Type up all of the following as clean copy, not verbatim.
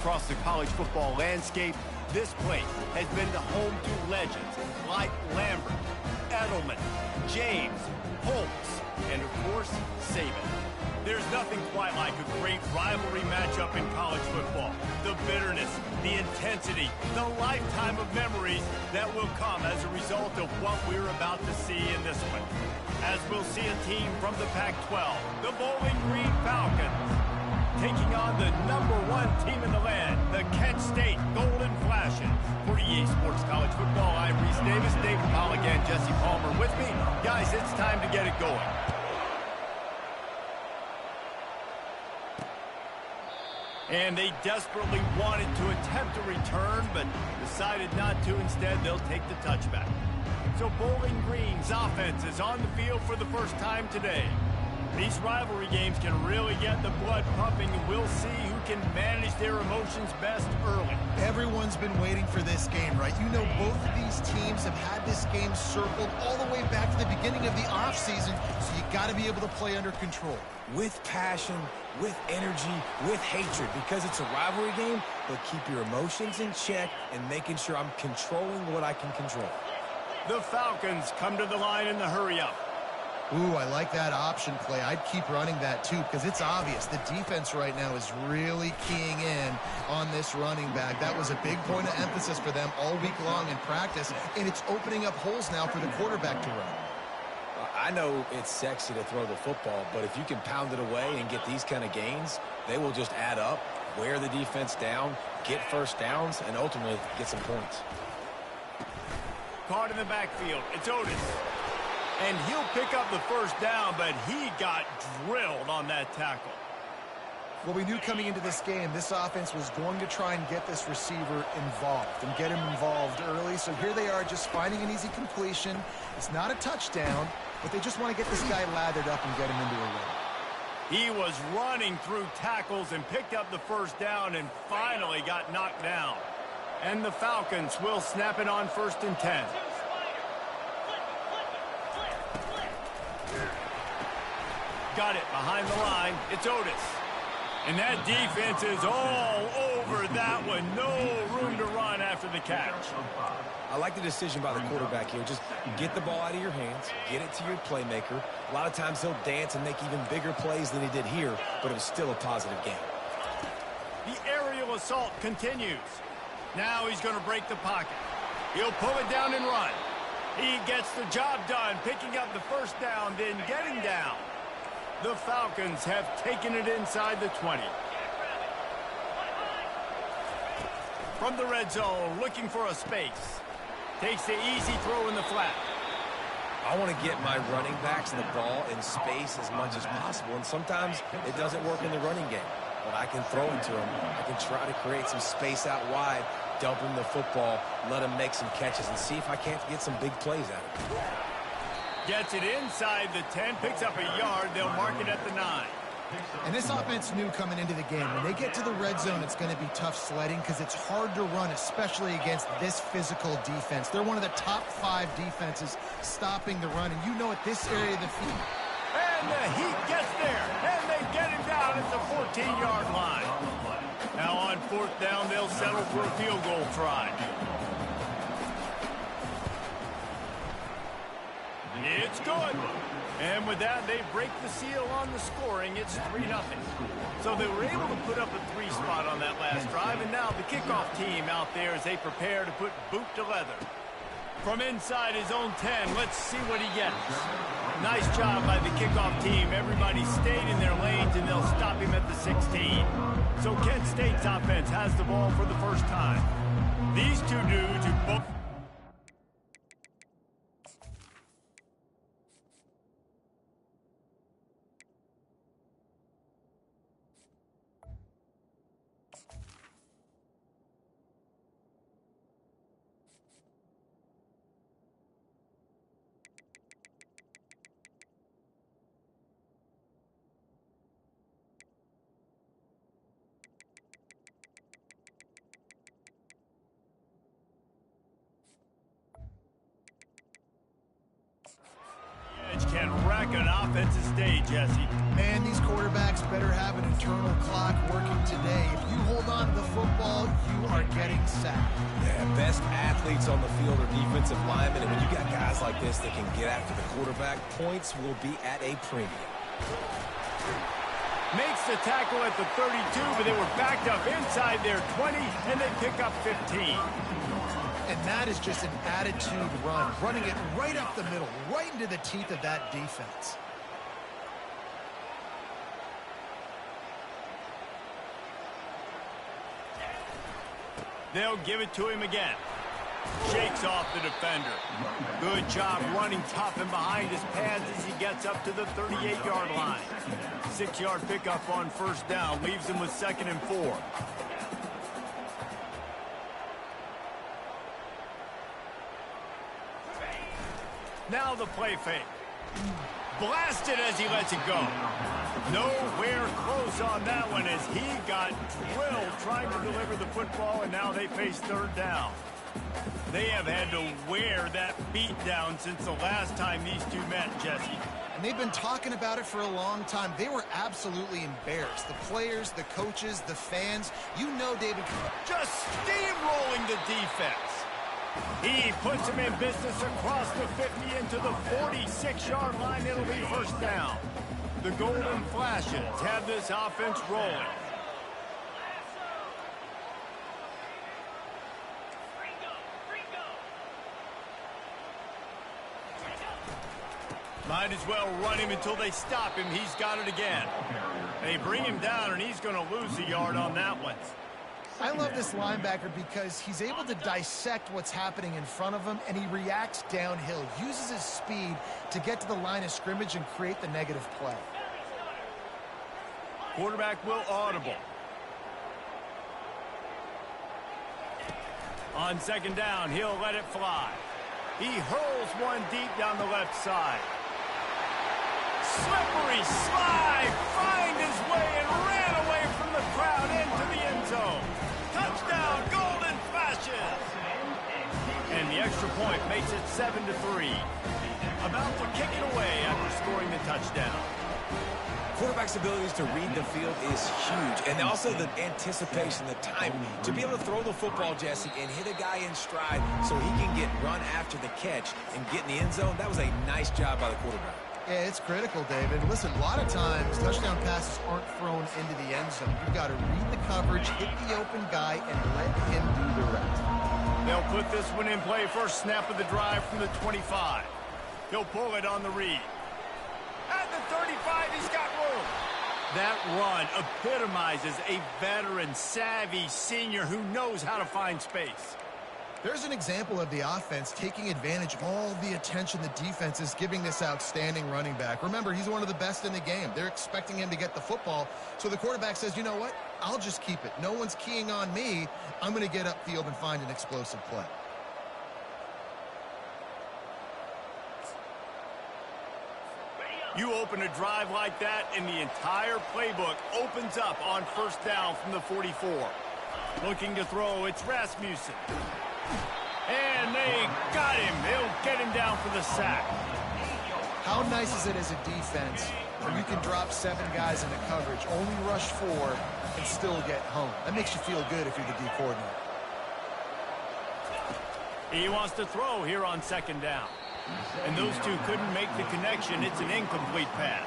Across the college football landscape, this place has been the home to legends like Lambert, Edelman, James, Holtz, and of course, Saban. There's nothing quite like a great rivalry matchup in college football. The bitterness, the intensity, the lifetime of memories that will come as a result of what we're about to see in this one. As we'll see a team from the Pac-12, the Bowling Green Falcons, taking on the #1 team in the land, the Kent State Golden Flashes. For EA Sports College Football, I'm Reese Davis, David Powell again, Jesse Palmer with me. Guys, it's time to get it going. And they desperately wanted to attempt a return, but decided not to. Instead, they'll take the touchback. So Bowling Green's offense is on the field for the first time today. These rivalry games can really get the blood pumping, and we'll see who can manage their emotions best early. Everyone's been waiting for this game, right? You know, both of these teams have had this game circled all the way back to the beginning of the offseason, so you got to be able to play under control. With passion, with energy, with hatred, because it's a rivalry game, but keep your emotions in check and making sure I'm controlling what I can control. The Falcons come to the line in the hurry-up. Ooh, I like that option play. I'd keep running that too because it's obvious the defense right now is really keying in on this running back. That was a big point of emphasis for them all week long in practice, and it's opening up holes now for the quarterback to run. I know it's sexy to throw the football, but if you can pound it away and get these kind of gains, they will just add up, wear the defense down, get first downs, and ultimately get some points. Caught in the backfield. It's Otis. And he'll pick up the first down, but he got drilled on that tackle. Well, we knew coming into this game, this offense was going to try and get this receiver involved and get him involved early. So here they are just finding an easy completion. It's not a touchdown, but they just want to get this guy lathered up and get him into a run. He was running through tackles and picked up the first down and finally got knocked down. And the Falcons will snap it on 1st and 10. Got it behind the line. It's Otis. And that defense is all over that one. No room to run after the catch. I like the decision by the quarterback here. Just get the ball out of your hands, get it to your playmaker. A lot of times he'll dance and make even bigger plays than he did here, but it was still a positive game. The aerial assault continues. Now he's going to break the pocket. He'll pull it down and run. He gets the job done, picking up the first down, then getting down. The Falcons have taken it inside the 20. From the red zone, looking for a space. Takes the easy throw in the flat. I want to get my running backs the ball in space as much as possible, and sometimes it doesn't work in the running game. But I can throw it to him. I can try to create some space out wide, dump him the football, let him make some catches, and see if I can't get some big plays out of him. Gets it inside the 10, picks up a yard. They'll mark it at the 9. And this offense knew coming into the game, when they get to the red zone, it's going to be tough sledding because it's hard to run, especially against this physical defense. They're one of the top 5 defenses stopping the run, and you know at this area of the field. And the Heat gets there, and they get him down at the 14-yard line. Now on 4th down, they'll settle for a field goal try. It's good. And with that, they break the seal on the scoring. It's 3-0. So they were able to put up a 3 spot on that last drive, and now the kickoff team out there as they prepare to put boot to leather. From inside his own 10, let's see what he gets. Nice job by the kickoff team. Everybody stayed in their lanes, and they'll stop him at the 16. So Kent State's offense has the ball for the first time. These two dudes who both... quarterback on offense's stage, Jesse. Man, these quarterbacks better have an internal clock working today. If you hold on to the football, you are getting sacked. Yeah, best athletes on the field are defensive linemen, and when you got guys like this that can get after the quarterback, points will be at a premium. Makes the tackle at the 32, but they were backed up inside their 20, and they pick up 15. And that is just an attitude run, running it right up the middle, right into the teeth of that defense. They'll give it to him again. Shakes off the defender. Good job running tough and behind his pads as he gets up to the 38-yard line. 6-yard pickup on first down leaves him with 2nd and 4. Now the play fake. Blasted as he lets it go. Nowhere close on that one as he got drilled trying to deliver the football, and now they face 3rd down. They have had to wear that beat down since the last time these two met, Jesse. And they've been talking about it for a long time. They were absolutely embarrassed. The players, the coaches, the fans. You know, David. Just steamrolling the defense. He puts him in business across the 50 into the 46-yard line. It'll be 1st down. The Golden Flashes have this offense rolling. Might as well run him until they stop him. He's got it again. They bring him down, and he's going to lose a yard on that one. I love this linebacker because he's able to dissect what's happening in front of him, and he reacts downhill, uses his speed to get to the line of scrimmage and create the negative play. Quarterback will audible. On 2nd down, he'll let it fly. He hurls one deep down the left side. Slippery slide, find his way and ran away from the crowd into the end zone. Touchdown, Golden Flashes. And the extra point makes it 7-3. About to kick it away after scoring the touchdown. Quarterback's abilities to read the field is huge, and also the anticipation, the time to be able to throw the football, Jesse, and hit a guy in stride so he can get run after the catch and get in the end zone. That was a nice job by the quarterback. Yeah, it's critical, David. Listen, a lot of times touchdown passes aren't thrown into the end zone. You've got to read the coverage, hit the open guy, and let him do the rest. They'll put this one in play. First snap of the drive from the 25. He'll pull it on the read. At the 35, he's got room. That run epitomizes a veteran, savvy senior who knows how to find space. There's an example of the offense taking advantage of all the attention the defense is giving this outstanding running back. Remember, he's one of the best in the game. They're expecting him to get the football. So the quarterback says, you know what? I'll just keep it. No one's keying on me. I'm going to get upfield and find an explosive play. You open a drive like that, and the entire playbook opens up on first down from the 44. Looking to throw, it's Rasmussen. And they got him. They'll get him down for the sack. How nice is it as a defense when you can drop 7 guys into coverage, only rush 4, and still get home? That makes you feel good if you're the D coordinator. He wants to throw here on 2nd down. And those two couldn't make the connection. It's an incomplete pass.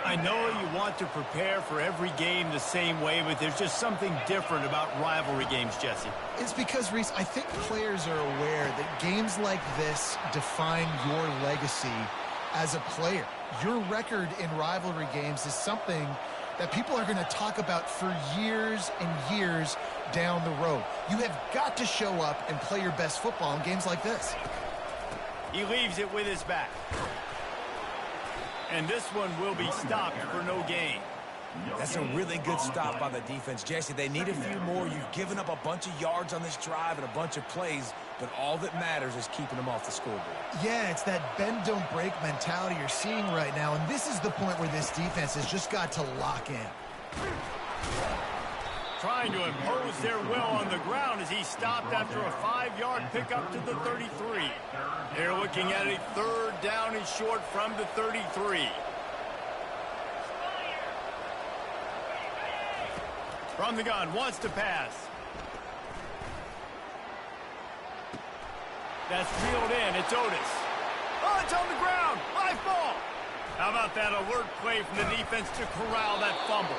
I know you want to prepare for every game the same way, but there's just something different about rivalry games, Jesse. It's because, Reese, I think players are aware that games like this define your legacy as a player. Your record in rivalry games is something that people are going to talk about for years and years down the road. You have got to show up and play your best football in games like this. He leaves it with his back. And this one will be stopped for no gain. That's a really good stop by the defense. Jesse, they need a few more. You've given up a bunch of yards on this drive and a bunch of plays, but all that matters is keeping them off the scoreboard. Yeah, it's that bend, don't break mentality you're seeing right now, and this is the point where this defense has just got to lock in. trying to impose their will on the ground as he stopped after a 5-yard pickup to the 33. They're looking at a 3rd down and short from the 33. From the gun, wants to pass. That's reeled in. It's Otis. Oh, it's on the ground. High ball. How about that alert play from the defense to corral that fumble?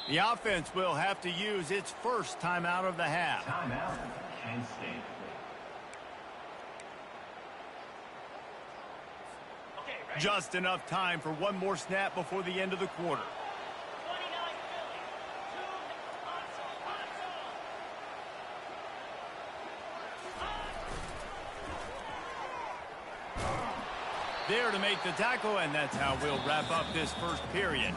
The offense will have to use its first timeout of the half. Timeout, Kent State. Just enough time for one more snap before the end of the quarter. There to make the tackle, and that's how we'll wrap up this first period.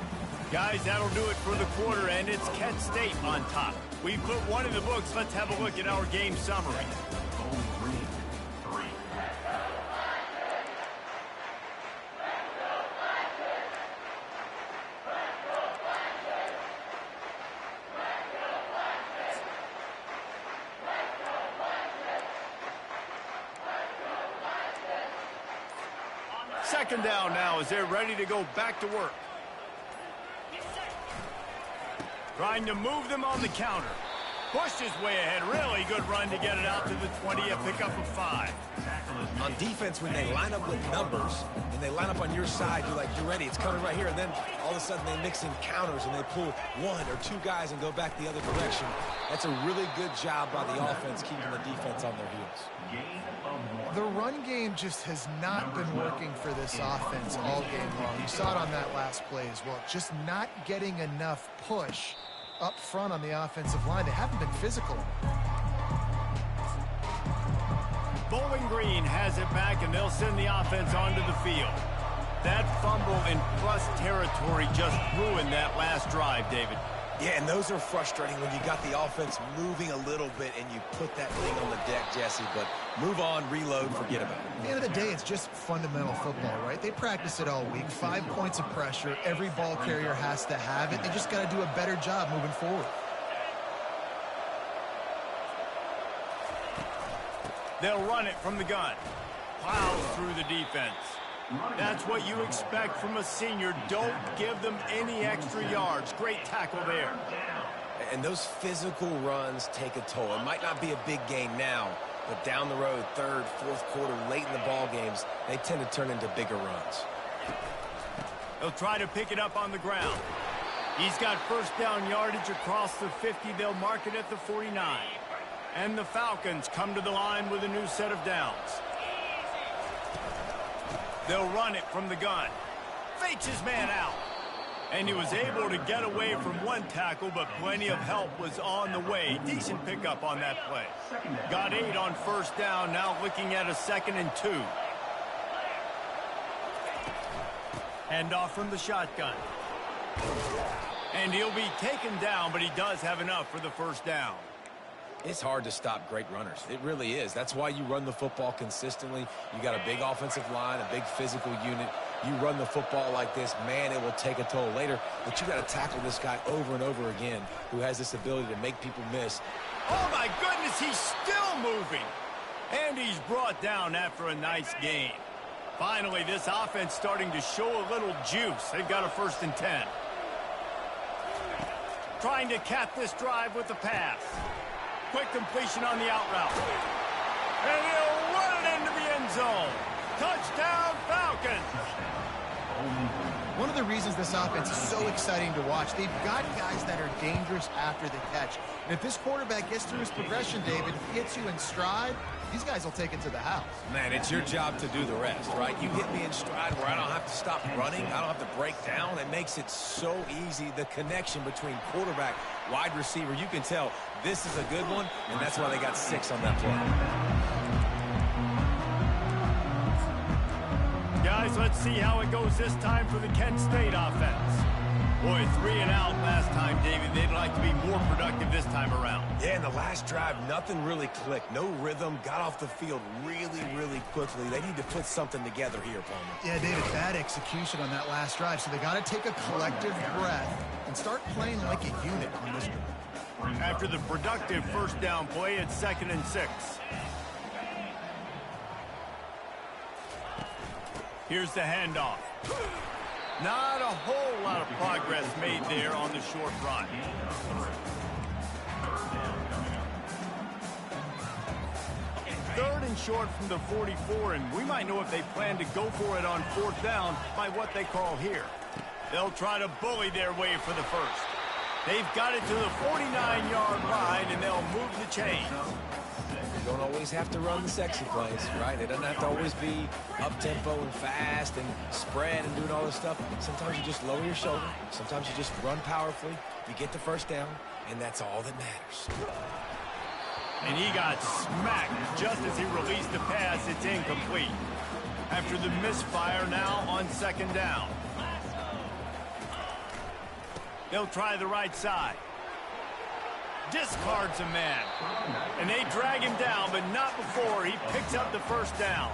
Guys, that'll do it for the quarter, and it's Kent State on top. We've put one in the books. Let's have a look at our game summary. Second down now as they're ready to go back to work. Trying to move them on the counter. Pushed his way ahead. Really good run to get it out to the 20, a pickup of 5. On defense, when they line up with numbers and they line up on your side, you're like, you're ready, it's coming right here. And then all of a sudden they mix in counters and they pull 1 or 2 guys and go back the other direction. That's a really good job by the offense keeping the defense on their heels. The run game just has not been working for this offense all game long. You saw it on that last play as well. Just not getting enough push up front on the offensive line. They haven't been physical. Bowling Green has it back, and they'll send the offense onto the field. That fumble in plus territory just ruined that last drive, David. Yeah, and those are frustrating when you got the offense moving a little bit and you put that thing on the deck, Jesse. But move on, reload, forget about it. At the end of the day, it's just fundamental football, right? They practice it all week. 5 points of pressure. Every ball carrier has to have it. They just got to do a better job moving forward. They'll run it from the gun. Plows through the defense. That's what you expect from a senior. Don't give them any extra yards. Great tackle there. And those physical runs take a toll. It might not be a big gain now, but down the road, 3rd, 4th quarter, late in the ball games, they tend to turn into bigger runs. They'll try to pick it up on the ground. He's got first down yardage across the 50. They'll mark it at the 49. And the Falcons come to the line with a new set of downs. They'll run it from the gun. Fakes his man out. And he was able to get away from 1 tackle, but plenty of help was on the way. Decent pickup on that play. Got 8 on first down, now looking at a 2nd and 2. Handoff from the shotgun. And he'll be taken down, but he does have enough for the first down. It's hard to stop great runners. It really is. That's why you run the football consistently. You got a big offensive line, a big physical unit. You run the football like this, man, it will take a toll later. But you got to tackle this guy over and over again who has this ability to make people miss. Oh, my goodness, he's still moving. And he's brought down after a nice gain. Finally, this offense starting to show a little juice. They've got a 1st and 10. Trying to cap this drive with the pass. Quick completion on the out route. And he'll run it into the end zone. Touchdown, Falcons. One of the reasons this offense is so exciting to watch, they've got guys that are dangerous after the catch. And if this quarterback gets through his progression, David, if he hits you in stride, these guys will take it to the house. Man, it's your job to do the rest, right? You hit me in stride where I don't have to stop running. I don't have to break down. It makes it so easy. The connection between quarterback, wide receiver, you can tell this is a good one, and that's why they got 6 on that play. Guys, let's see how it goes this time for the Kent State offense. Boy, 3 and out last time, David. They'd like to be more productive this time around. Yeah, in the last drive, nothing really clicked. No rhythm. Got off the field really, really quickly. They need to put something together here, Palmer. Yeah, David, bad execution on that last drive. So they got to take a collective breath and start playing like a unit on this drive. After the productive first down play, it's 2nd and 6. Here's the handoff. Not a whole lot of progress made there on the short run. Third and short from the 44, and we might know if they plan to go for it on 4th down by what they call here. They'll try to bully their way for the first. They've got it to the 49-yard line, and they'll move the chains. You don't always have to run the sexy plays, right? It doesn't have to always be up-tempo and fast and spread and doing all this stuff. Sometimes you just lower your shoulder. Sometimes you just run powerfully. You get the first down, and that's all that matters. And he got smacked just as he released the pass. It's incomplete. After the misfire, now on 2nd down. They'll try the right side. Discards a man. And they drag him down, but not before he picks up the first down.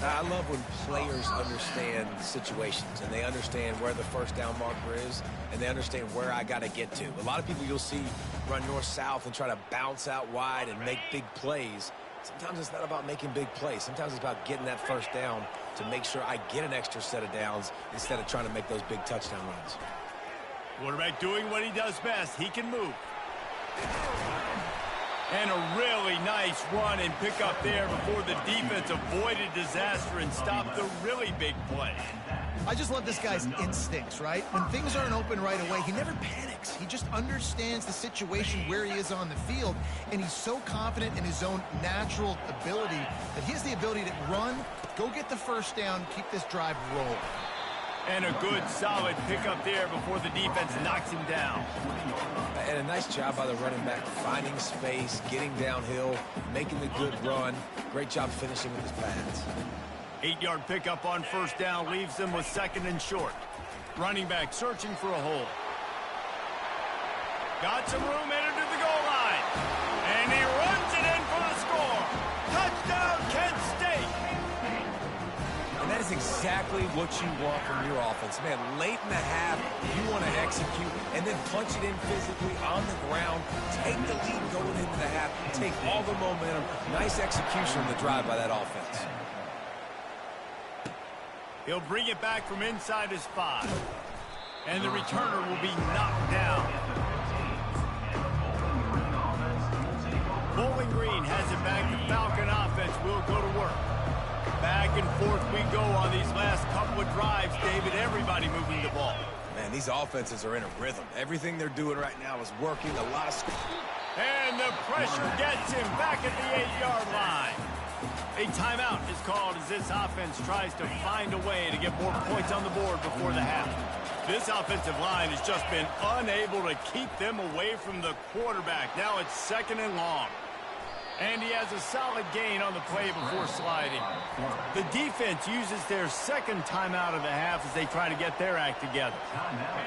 I love when players understand situations and they understand where the first down marker is and they understand where I got to get to. A lot of people you'll see run north-south and try to bounce out wide and make big plays. Sometimes it's not about making big plays. Sometimes it's about getting that first down to make sure I get an extra set of downs instead of trying to make those big touchdown runs. Quarterback doing what he does best. He can move. And a really nice run and pick up there before the defense avoided disaster and stopped the really big play. I just love this guy's instincts, right? When things aren't open right away, he never panics. He just understands the situation where he is on the field, and he's so confident in his own natural ability that he has the ability to run, go get the first down, keep this drive rolling. And a good, solid pickup there before the defense knocks him down. And a nice job by the running back, finding space, getting downhill, making the good run. Great job finishing with his pads. 8-yard pickup on first down leaves them with 2nd and short. Running back searching for a hole. Got some room headed to the goal line. And he runs it in for the score. Touchdown, Kent State. And that is exactly what you want from your offense. Man, late in the half, you want to execute and then punch it in physically on the ground. Take the lead going into the half. Take all the momentum. Nice execution on the drive by that offense. He'll bring it back from inside his 5. And the returner will be knocked down. Bowling Green has it back. The Falcon offense will go to work. Back and forth we go on these last couple of drives, David. Everybody moving the ball. Man, these offenses are in a rhythm. Everything they're doing right now is working. A lot of... And the pressure gets him back at the 8-yard line. A timeout is called as this offense tries to find a way to get more points on the board before the half. This offensive line has just been unable to keep them away from the quarterback. Now it's 2nd and long. And he has a solid gain on the play before sliding. The defense uses their 2nd timeout of the half as they try to get their act together.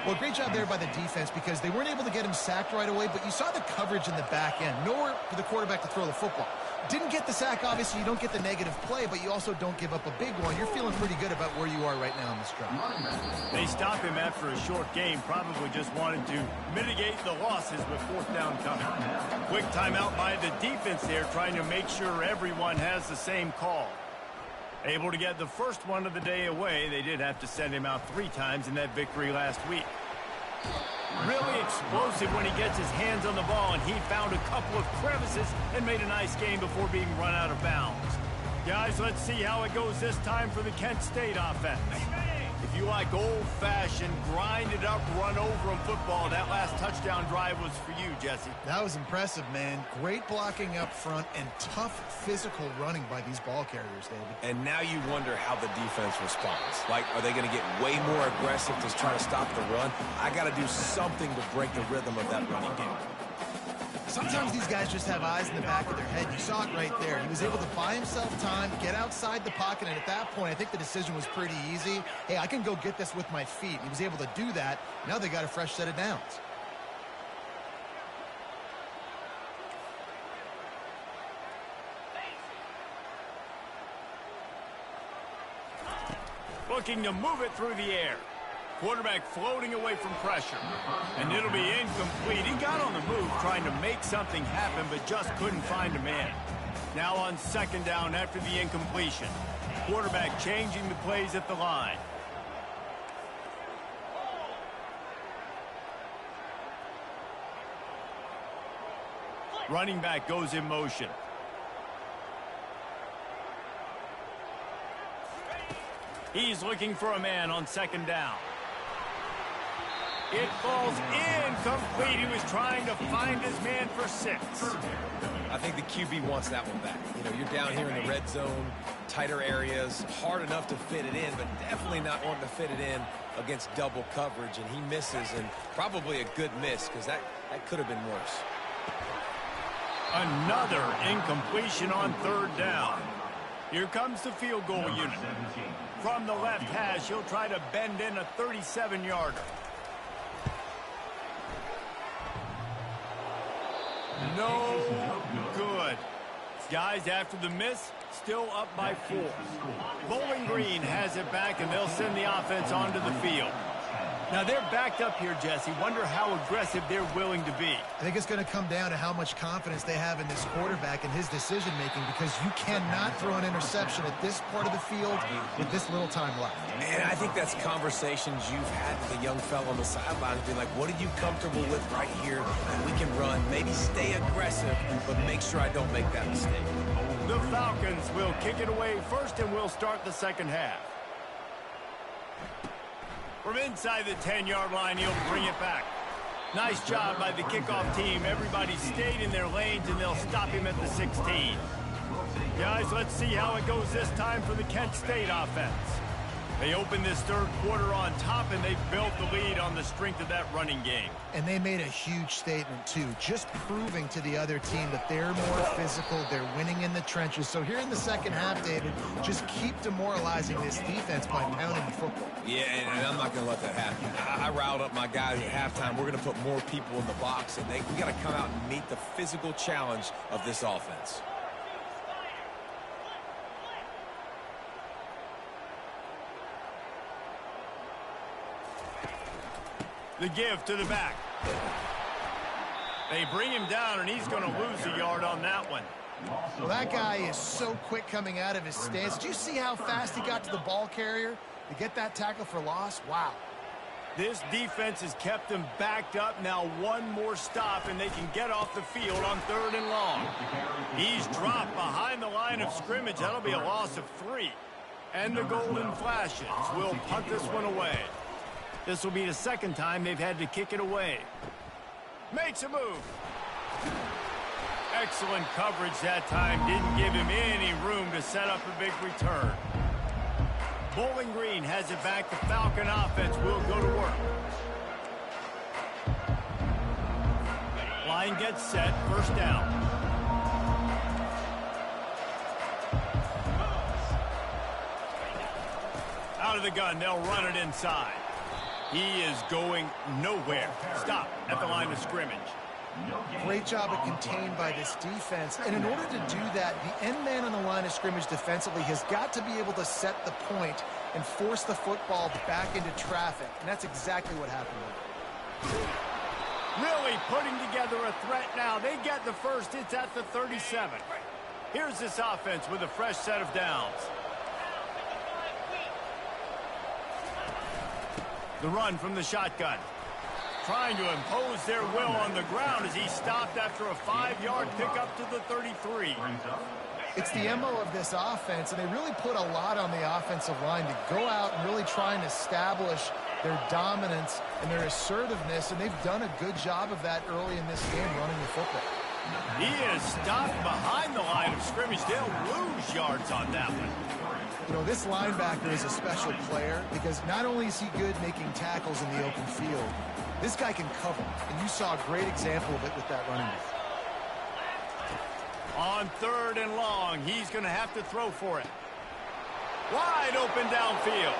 Well, great job there by the defense because they weren't able to get him sacked right away, but you saw the coverage in the back end. Nowhere for the quarterback to throw the football. Didn't get the sack, obviously. You don't get the negative play, but you also don't give up a big one. You're feeling pretty good about where you are right now in this drive. They stop him after a short game. Probably just wanted to mitigate the losses with 4th down coming. Quick timeout by the defense there, trying to make sure everyone has the same call. Able to get the first one of the day away. They did have to send him out 3 times in that victory last week. Really explosive when he gets his hands on the ball, and he found a couple of crevices and made a nice game before being run out of bounds. Guys, let's see how it goes this time for the Kent State offense. If you like old-fashioned, grind-it-up, run-over-'em football, that last touchdown drive was for you, Jesse. That was impressive, man. Great blocking up front and tough physical running by these ball carriers, David. And now you wonder how the defense responds. Like, are they going to get way more aggressive to try to stop the run? I got to do something to break the rhythm of that running game. Sometimes these guys just have eyes in the back of their head. You saw it right there. He was able to buy himself time, get outside the pocket, and at that point, I think the decision was pretty easy. Hey, I can go get this with my feet. He was able to do that. Now they got a fresh set of downs. Looking to move it through the air. Quarterback floating away from pressure. And it'll be incomplete. He got on the move trying to make something happen, but just couldn't find a man. Now on second down after the incompletion. Quarterback changing the plays at the line. Running back goes in motion. He's looking for a man on second down. It falls incomplete. He was trying to find his man for 6. I think the QB wants that one back. You know, you're down here in the red zone, tighter areas, hard enough to fit it in, but definitely not wanting to fit it in against double coverage, and he misses, and probably a good miss because that could have been worse. Another incompletion on third down. Here comes the field goal unit. From the left hash, he'll try to bend in a 37-yarder. No good. Guys, after the miss, still up by 4. Bowling Green has it back, and they'll send the offense onto the field. Now, they're backed up here, Jesse. Wonder how aggressive they're willing to be. I think it's going to come down to how much confidence they have in this quarterback and his decision-making, because you cannot throw an interception at this part of the field with this little time left. And I think that's conversations you've had with a young fellow on the sidelines, being like, what are you comfortable with right here? We can run, maybe stay aggressive, but make sure I don't make that mistake. The Falcons will kick it away first, and we'll start the second half. From inside the 10-yard line, he'll bring it back. Nice job by the kickoff team. Everybody stayed in their lanes, and they'll stop him at the 16. Guys, let's see how it goes this time for the Kent State offense. They opened this third quarter on top, and they've built the lead on the strength of that running game. And they made a huge statement, too, just proving to the other team that they're more physical, they're winning in the trenches. So here in the second half, David, just keep demoralizing this defense by pounding the football. Yeah, and I'm not going to let that happen. I riled up my guys at halftime. We're going to put more people in the box, and we got to come out and meet the physical challenge of this offense. The give to the back. They bring him down, and he's going to lose a yard on that one. Well, that guy is so quick coming out of his stance. Did you see how fast he got to the ball carrier to get that tackle for loss? Wow. This defense has kept them backed up. Now one more stop, and they can get off the field on 3rd and long. He's dropped behind the line of scrimmage. That'll be a loss of 3. And the Golden Flashes will punt this one away. This will be the second time they've had to kick it away. Makes a move. Excellent coverage that time. Didn't give him any room to set up a big return. Bowling Green has it back. The Falcon offense will go to work. Line gets set. First down. Out of the gun. They'll run it inside. He is going nowhere. Stop at the line of scrimmage. Great job of contained by this defense. And in order to do that, the end man on the line of scrimmage defensively has got to be able to set the point and force the football back into traffic. And that's exactly what happened. Really putting together a threat now. They get the first. It's at the 37. Here's this offense with a fresh set of downs. The run from the shotgun. Trying to impose their will on the ground as he stopped after a 5-yard pickup to the 33. It's the MO of this offense, and they really put a lot on the offensive line to go out and really try and establish their dominance and their assertiveness, and they've done a good job of that early in this game running the football. He is stopped behind the line of scrimmage. They'll lose yards on that one. You know, this linebacker is a special player because not only is he good making tackles in the open field, this guy can cover, and you saw a great example of it with that running back. On 3rd and long, he's going to have to throw for it. Wide open downfield.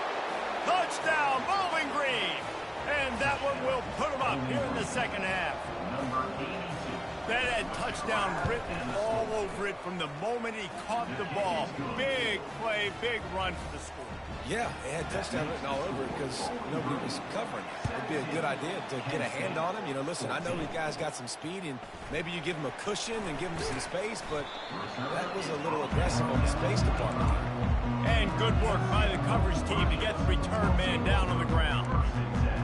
Touchdown, Bowling Green. And that one will put him up here in the second half. That had touchdown written all over it from the moment he caught the ball. Big play, big run for the score. Yeah, it had touchdown written all over it because nobody was covering. It'd be a good idea to get a hand on him. You know, listen, I know the guy's got some speed, and maybe you give him a cushion and give him some space, but that was a little aggressive on the space department. And good work by the coverage team to get the return man down on the ground.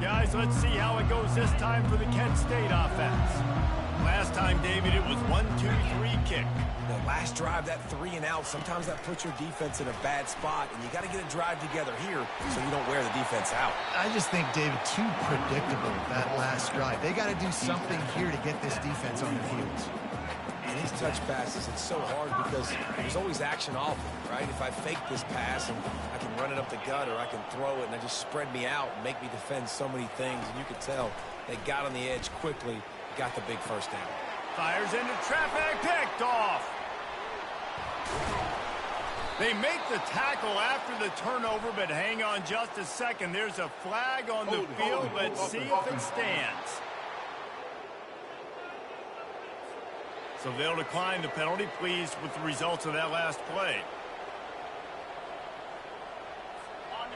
Guys, let's see how it goes this time for the Kent State offense. Last time, David, it was 1-2-3 kick. The last drive, that 3 and out, sometimes that puts your defense in a bad spot, and you got to get a drive together here so you don't wear the defense out. I just think, David, too predictable, that last drive. They got to do something here to get this defense on their heels. And these touch passes, it's so hard because there's always action off them, right? If I fake this pass and I can run it up the gut or I can throw it and I just spread me out and make me defend so many things, and you can tell they got on the edge quickly, got the big first down. Fires into traffic, picked off. They make the tackle after the turnover, but hang on just a second. There's a flag on the field. Let's see if it stands. So they'll decline the penalty. Pleased with the results of that last play.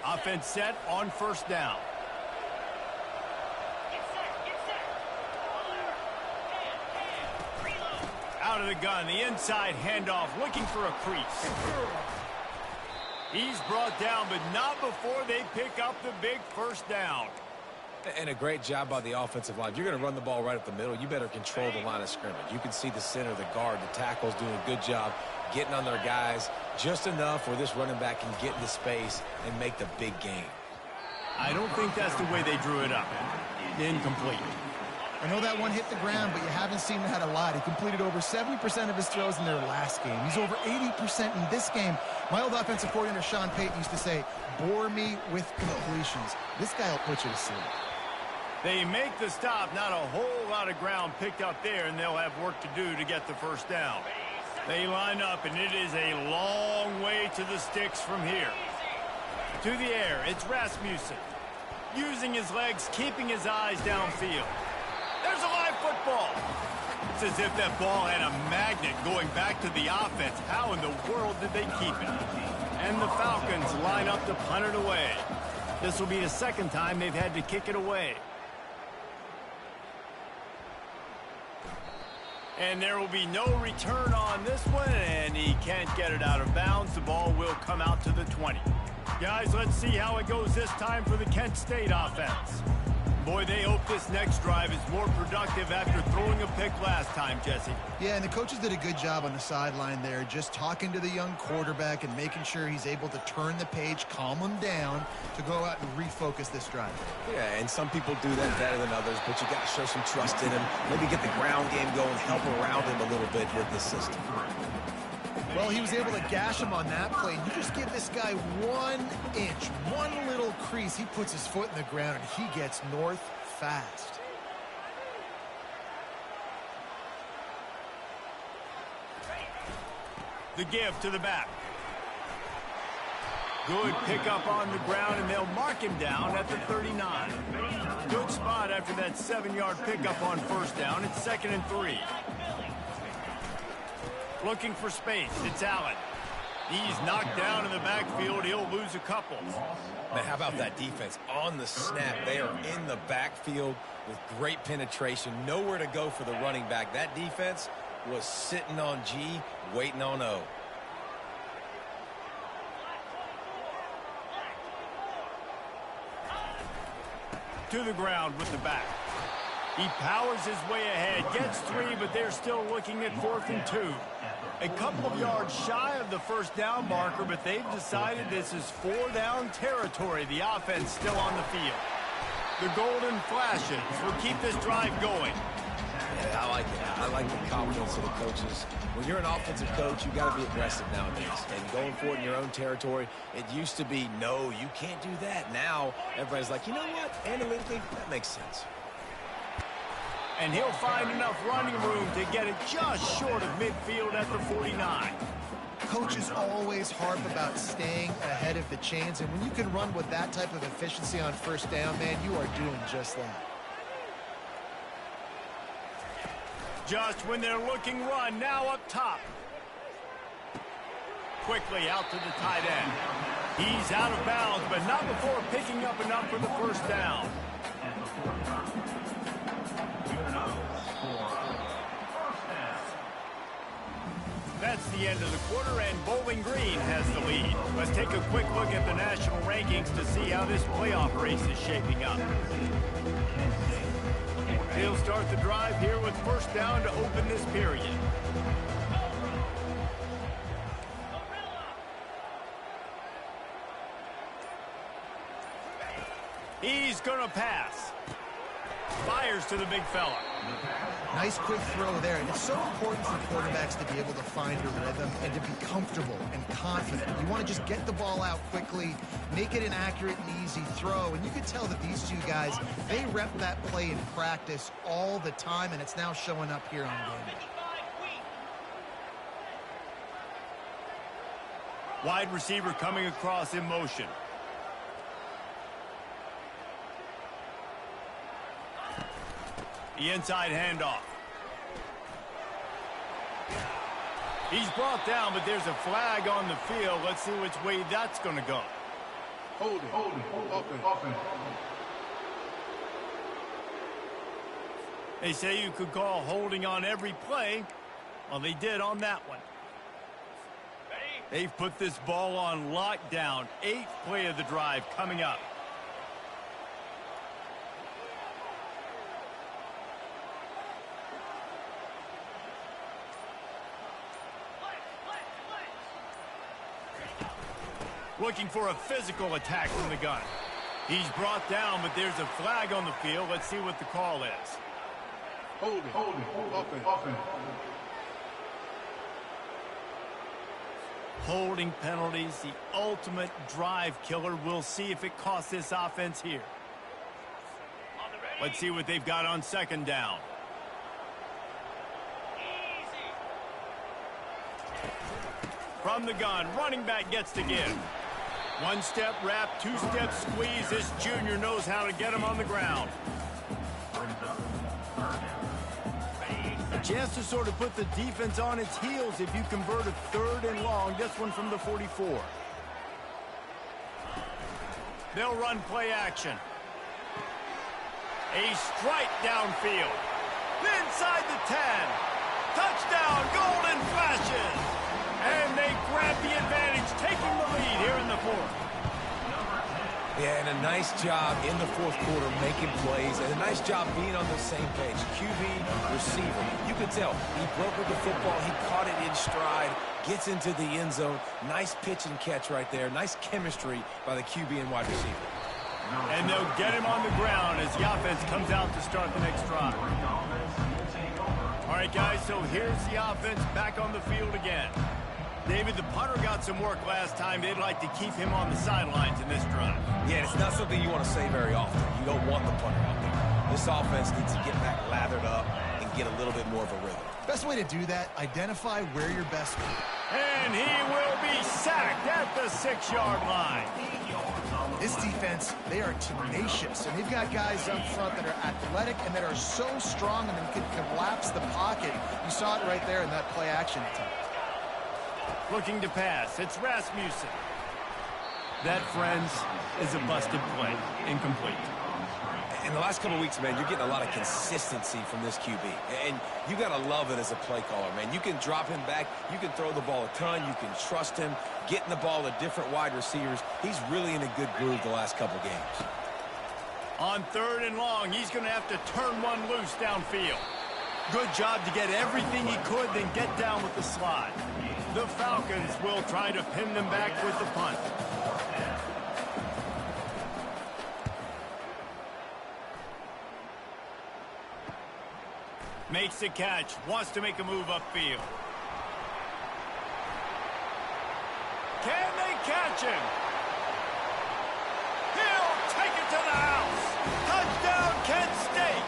Offense set on 1st down. Out of the gun, the inside handoff, looking for a crease. He's brought down, but not before they pick up the big first down. And a great job by the offensive line. You're going to run the ball right up the middle. You better control the line of scrimmage. You can see the center, the guard, the tackle's doing a good job getting on their guys just enough where this running back can get into space and make the big game. I don't think that's the way they drew it up. Incomplete. I know that one hit the ground, but you haven't seen that a lot. He completed over 70% of his throws in their last game. He's over 80% in this game. My old offensive coordinator, Sean Payton, used to say, bore me with completions. This guy will put you to sleep. They make the stop, not a whole lot of ground picked up there, and they'll have work to do to get the first down. They line up, and it is a long way to the sticks from here. To the air, it's Rasmussen. Using his legs, keeping his eyes downfield. There's a live football. It's as if that ball had a magnet going back to the offense. How in the world did they keep it? And the Falcons line up to punt it away. This will be the second time they've had to kick it away. And there will be no return on this one, and he can't get it out of bounds. The ball will come out to the 20. Guys, let's see how it goes this time for the Kent State offense. Boy, they hope this next drive is more productive after throwing a pick last time, Jesse. Yeah, and the coaches did a good job on the sideline there, just talking to the young quarterback and making sure he's able to turn the page, calm him down, to go out and refocus this drive. Yeah, and some people do that better than others, but you got to show some trust in him. Maybe get the ground game going, help around him a little bit with this system. Well, he was able to gash him on that play. You just give this guy 1 inch, one little crease. He puts his foot in the ground, and he gets north fast. The give to the back. Good pickup on the ground, and they'll mark him down at the 39. Good spot after that 7-yard pickup on first down. It's 2nd and 3. Looking for space. It's Allen. He's knocked down in the backfield. He'll lose a couple. Man, how about that defense? On the snap, they are in the backfield with great penetration. Nowhere to go for the running back. That defense was sitting on G, waiting on O. To the ground with the back. He powers his way ahead, gets 3, but they're still looking at 4th and 2. A couple of yards shy of the first down marker, but they've decided this is 4-down territory. The offense still on the field. The golden flashes will keep this drive going. Yeah, I like it. I like the confidence of the coaches. When you're an offensive coach, you got to be aggressive nowadays. And going for it in your own territory, it used to be, no, you can't do that. Now, everybody's like, you know what? Analytically, that makes sense. And he'll find enough running room to get it just short of midfield at the 49. Coaches always harp about staying ahead of the chains, and when you can run with that type of efficiency on first down, man, you are doing just that. Just when they're looking run, now up top. Quickly out to the tight end. He's out of bounds, but not before picking up enough for the first down. That's the end of the quarter, and Bowling Green has the lead. Let's take a quick look at the national rankings to see how this playoff race is shaping up. He'll start the drive here with first down to open this period. He's going to pass. Fires to the big fella. Nice quick throw there, and it's so important for quarterbacks to be able to find a rhythm and to be comfortable and confident. You want to just get the ball out quickly, make it an accurate and easy throw, and you can tell that these two guys, they rep that play in practice all the time, and it's now showing up here on game day. Wide receiver coming across in motion. The inside handoff. He's brought down, but there's a flag on the field. Let's see which way that's going to go. Hold it. They say you could call holding on every play. Well, they did on that one. They've put this ball on lockdown. 8th play of the drive coming up. Looking for a physical attack from the gun. He's brought down, but there's a flag on the field. Let's see what the call is. Hold it. Holding penalties, the ultimate drive killer. We'll see if it costs this offense here. Let's see what they've got on second down. From the gun, running back gets to give. One-step wrap, two-step squeeze. This junior knows how to get him on the ground. A chance to sort of put the defense on its heels if you convert a 3rd and long. This one from the 44. They'll run play action. A strike downfield. Inside the 10. Touchdown, golden flashes. And they grab the advantage, taking the lead here in the 4th. Yeah, and a nice job in the 4th quarter making plays, and a nice job being on the same page. QB, receiver. You could tell he broke with the football. He caught it in stride, gets into the end zone. Nice pitch and catch right there. Nice chemistry by the QB and wide receiver. And they'll get him on the ground as the offense comes out to start the next drive. All right, guys, so here's the offense back on the field again. David, the punter got some work last time. They'd like to keep him on the sidelines in this drive. Yeah, it's not something you want to say very often. You don't want the punter out there. This offense needs to get back lathered up and get a little bit more of a rhythm. Best way to do that, identify where your best. And he will be sacked at the 6-yard line. This defense, they are tenacious, and they've got guys up front that are athletic and that are so strong and can collapse the pocket. You saw it right there in that play action attempt. Looking to pass. It's Rasmussen. That, friends, is a busted play. Incomplete. In the last couple of weeks, man, you're getting a lot of consistency from this QB. And you got to love it as a play caller, man. You can drop him back. You can throw the ball a ton. You can trust him. Getting the ball to different wide receivers. He's really in a good groove the last couple games. On 3rd and long, he's going to have to turn one loose downfield. Good job to get everything he could, then get down with the slide. The Falcons will try to pin them back with the punt. Makes the catch, wants to make a move upfield. Can they catch him? He'll take it to the house. Touchdown, Kent State.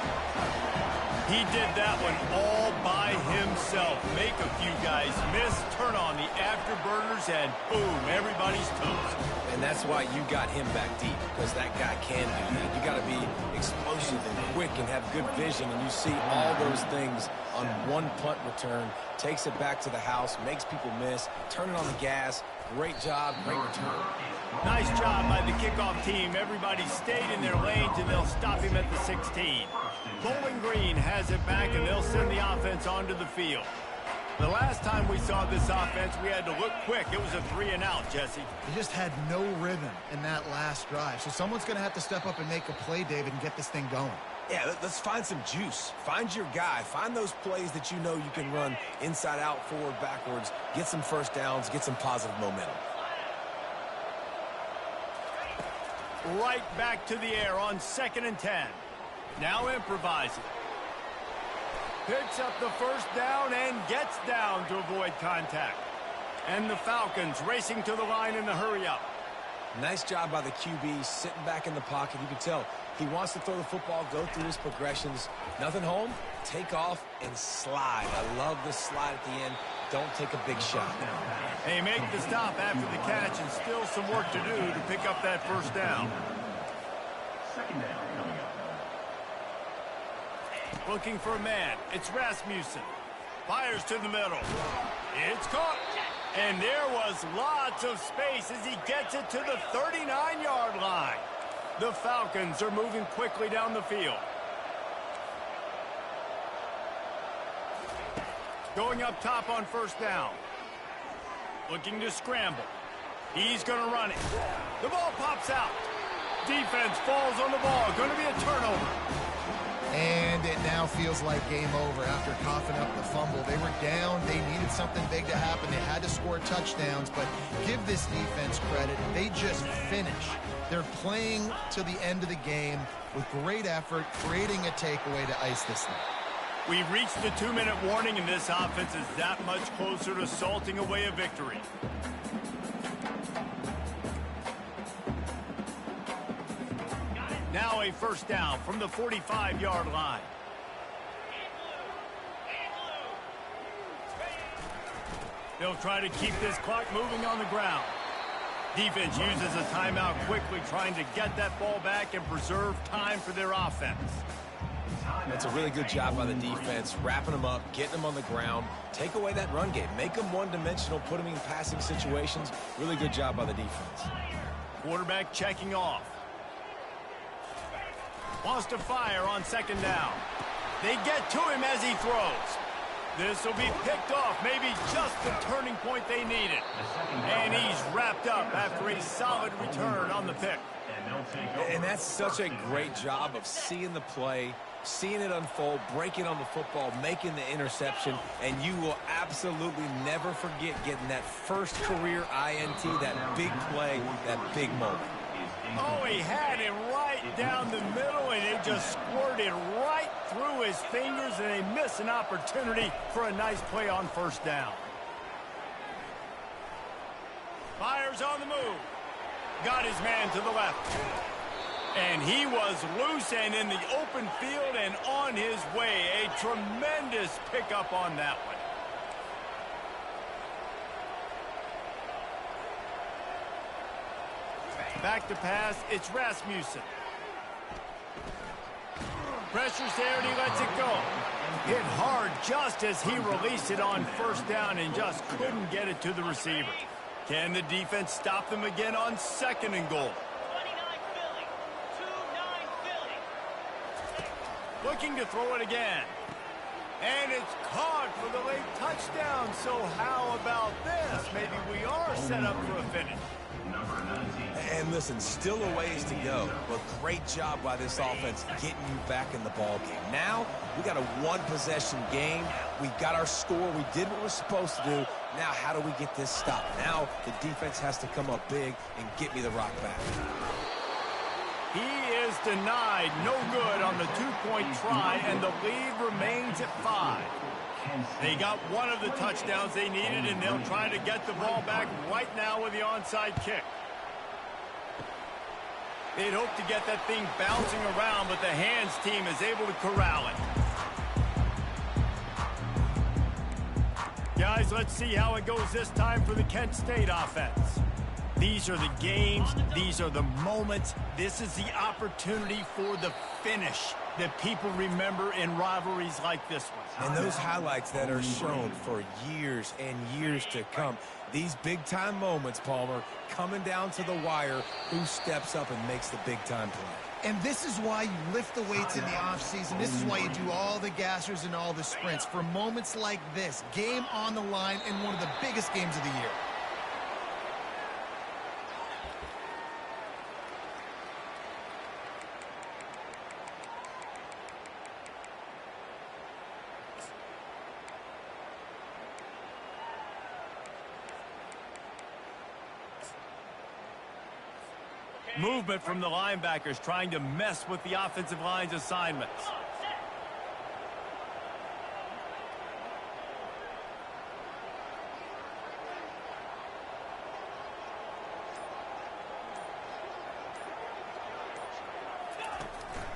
He did that one all by himself. Make a few guys miss, turn on the afterburners, and boom, everybody's toast. And that's why you got him back deep, because that guy can do that. You got to be explosive and quick and have good vision, and you see all those things on one punt return. Takes it back to the house, makes people miss, turning on the gas. Great job, great return. Nice job by the kickoff team. Everybody stayed in their lanes, and they'll stop him at the 16. Bowling Green has it back, and they'll send the offense onto the field. The last time we saw this offense, we had to look quick. It was a 3-and-out, Jesse. They just had no rhythm in that last drive. So someone's going to have to step up and make a play, David, and get this thing going. Yeah, let's find some juice. Find your guy. Find those plays that you know you can run inside out, forward, backwards. Get some first downs. Get some positive momentum. Right back to the air on 2nd and 10. Now improvising. Picks up the first down and gets down to avoid contact. And the Falcons racing to the line in the hurry-up. Nice job by the QB, sitting back in the pocket. You can tell he wants to throw the football, go through his progressions. Nothing home, take off, and slide. I love the slide at the end. Don't take a big shot. They make the stop after the catch, and still some work to do to pick up that first down. Second down coming up. Looking for a man. It's Rasmussen. Fires to the middle. It's caught. And there was lots of space as he gets it to the 39-yard line. The Falcons are moving quickly down the field. Going up top on first down. Looking to scramble. He's going to run it. The ball pops out. Defense falls on the ball. Going to be a turnover. And it now feels like game over after coughing up the fumble. They were down. They needed something big to happen. They had to score touchdowns, but give this defense credit. They just finish. They're playing to the end of the game with great effort, creating a takeaway to ice this thing. We've reached the 2-minute warning, and this offense is that much closer to salting away a victory. Now a first down from the 45-yard line. They'll try to keep this clock moving on the ground. Defense uses a timeout quickly, trying to get that ball back and preserve time for their offense. That's a really good job by the defense, wrapping them up, getting them on the ground, take away that run game, make them one-dimensional, put them in passing situations. Really good job by the defense. Quarterback checking off. Wants to fire on second down. They get to him as he throws. This will be picked off, maybe just the turning point they needed. And he's wrapped up after a solid return on the pick. And that's such a great job of seeing the play, seeing it unfold, breaking on the football, making the interception, and you will absolutely never forget getting that first career INT, that big play, that big moment. Oh, he had it right down the middle, and it just squirted right through his fingers, and they miss an opportunity for a nice play on first down. Fires on the move. Got his man to the left. And he was loose and in the open field and on his way. A tremendous pickup on that one. Back to pass, it's Rasmussen. Pressure's there and he lets it go. Hit hard just as he released it on first down and just couldn't get it to the receiver. Can the defense stop them again on second and goal? Looking to throw it again. And it's caught for the late touchdown. So how about this? Maybe we are set up for a finish. And listen, still a ways to go, but great job by this offense getting you back in the ball game. Now, we got a one-possession game. We got our score. We did what we're supposed to do. Now, how do we get this stopped? Now, the defense has to come up big and get me the rock back. He is denied. No good on the two-point try, and the lead remains at 5. They got one of the touchdowns they needed, and they'll try to get the ball back right now with the onside kick. They'd hope to get that thing bouncing around, but the hands team is able to corral it. Guys, let's see how it goes this time for the Kent State offense. These are the games. These are the moments. This is the opportunity for the finish that people remember in rivalries like this one. And those highlights that are shown for years and years to come. These big-time moments, Palmer, coming down to the wire, who steps up and makes the big-time play. And this is why you lift the weights in the offseason. This is why you do all the gassers and all the sprints. For moments like this, game on the line in one of the biggest games of the year. Movement from the linebackers trying to mess with the offensive line's assignments.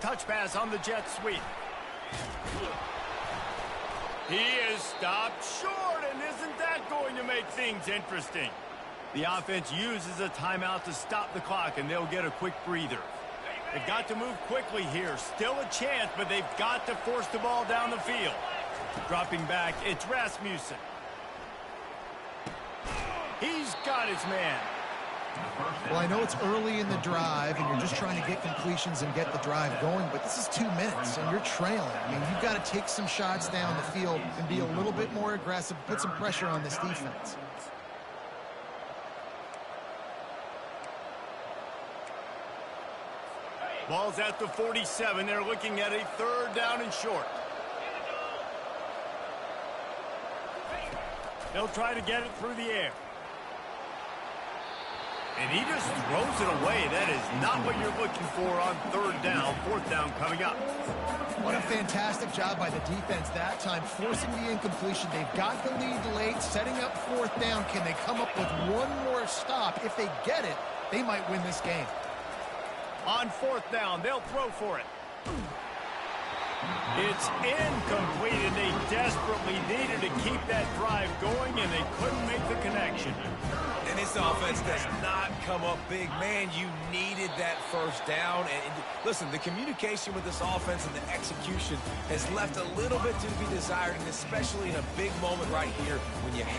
Touch pass on the jet sweep. He is stopped short, and isn't that going to make things interesting? The offense uses a timeout to stop the clock, and they'll get a quick breather. They've got to move quickly here. Still a chance, but they've got to force the ball down the field. Dropping back, it's Rasmussen. He's got his man. Well, I know it's early in the drive, and you're just trying to get completions and get the drive going, but this is 2 minutes, and you're trailing. I mean, you've got to take some shots down the field and be a little bit more aggressive, put some pressure on this defense. Ball's at the 47. They're looking at a 3rd down and short. They'll try to get it through the air. And he just throws it away. That is not what you're looking for on 3rd down. 4th down coming up. What a fantastic job by the defense that time, forcing the incompletion. They've got the lead late, setting up 4th down. Can they come up with one more stop? If they get it, they might win this game. On 4th down, they'll throw for it. It's incomplete, and they desperately needed to keep that drive going, and they couldn't make the connection. And this offense does not come up big. Man, you needed that 1st down. And listen, the communication with this offense and the execution has left a little bit to be desired, and especially in a big moment right here when you had